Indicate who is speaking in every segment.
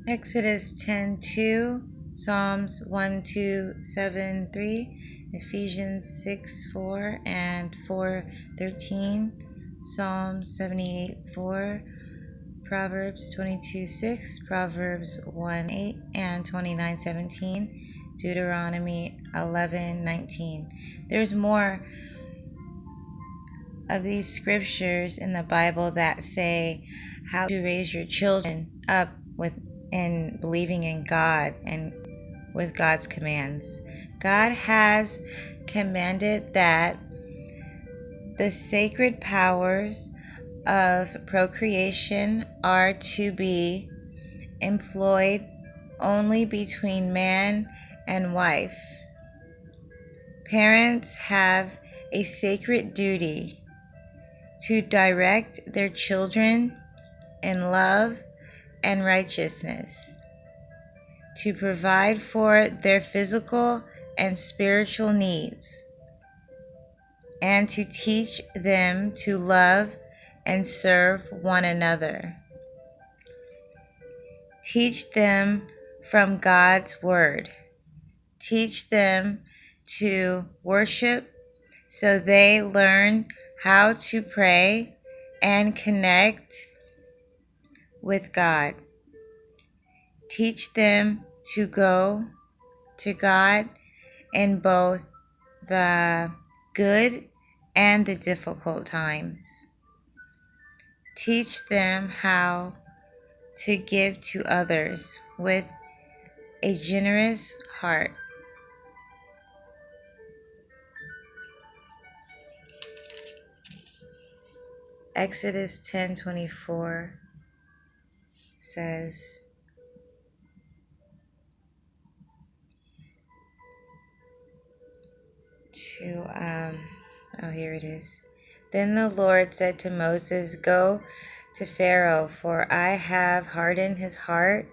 Speaker 1: Exodus 10:2, Psalms 1:2, 7:3, Ephesians 6:4 and 4:13, Psalms 78:4, Proverbs 22:6, Proverbs 1:8 and 29:17, Deuteronomy 11:19. There's more of these scriptures in the Bible that say how to raise your children up in believing in God and with God's commands. God has commanded that the sacred powers of procreation are to be employed only between man and wife. Parents have a sacred duty to direct their children in love and righteousness, to provide for their physical and spiritual needs, and to teach them to love and serve one another. Teach them from God's Word. Teach them to worship so they learn how to pray and connect with God. Teach them to go to God in both the good and the difficult times. Teach them how to give to others with a generous heart. Exodus 10:24 says, here it is. Then the Lord said to Moses, "Go to Pharaoh, for I have hardened his heart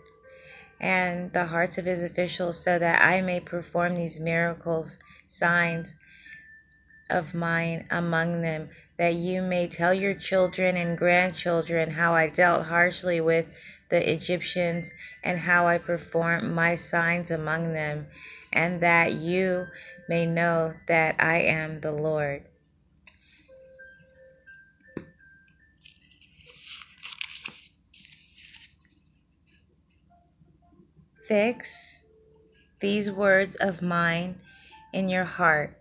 Speaker 1: and the hearts of his officials, so that I may perform these miracles, signs of mine among them, that you may tell your children and grandchildren how I dealt harshly with the Egyptians and how I performed my signs among them, and that you may know that I am the Lord." Fix these words of mine in your heart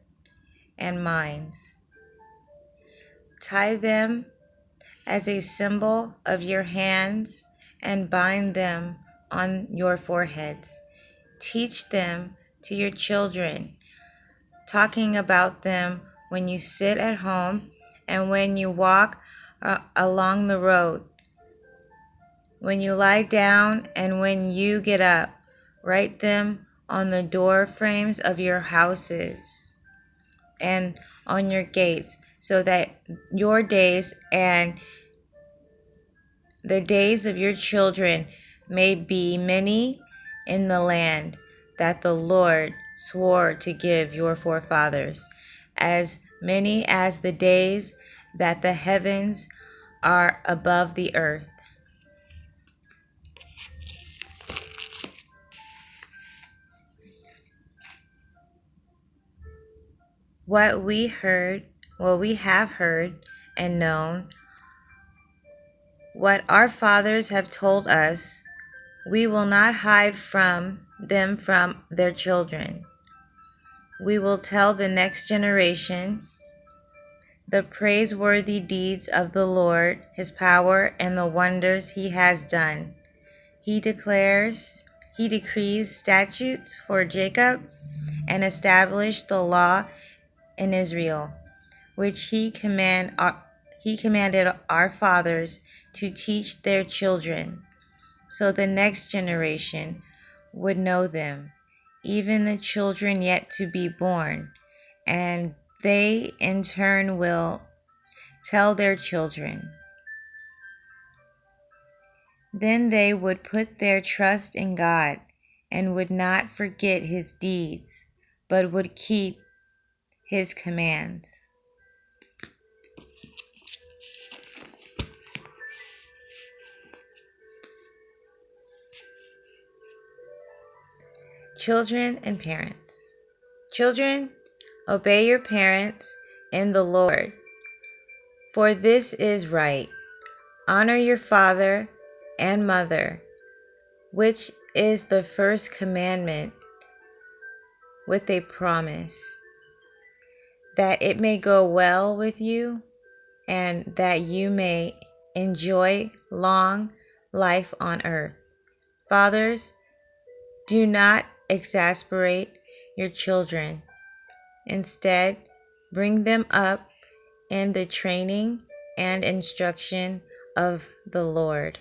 Speaker 1: and minds. Tie them as a symbol of your hands and bind them on your foreheads. Teach them to your children, talking about them when you sit at home and when you walk along the road, when you lie down and when you get up. Write them on the door frames of your houses and on your gates, so that your days and the days of your children may be many in the land that the Lord swore to give your forefathers, as many as the days that the heavens are above the earth. What we have heard and known, what our fathers have told us, we will not hide from them from their children. We will tell the next generation the praiseworthy deeds of the Lord, his power, and the wonders he has done. He decrees statutes for Jacob and established the law in Israel, which he commanded our fathers to teach their children, so the next generation would know them, even the children yet to be born, and they in turn will tell their children. Then they would put their trust in God and would not forget his deeds, but would keep his commands. Children and parents. Children, obey your parents in the Lord, for this is right. Honor your father and mother, which is the first commandment with a promise, that it may go well with you and that you may enjoy long life on earth. Fathers, do not exasperate your children. Instead, bring them up in the training and instruction of the Lord.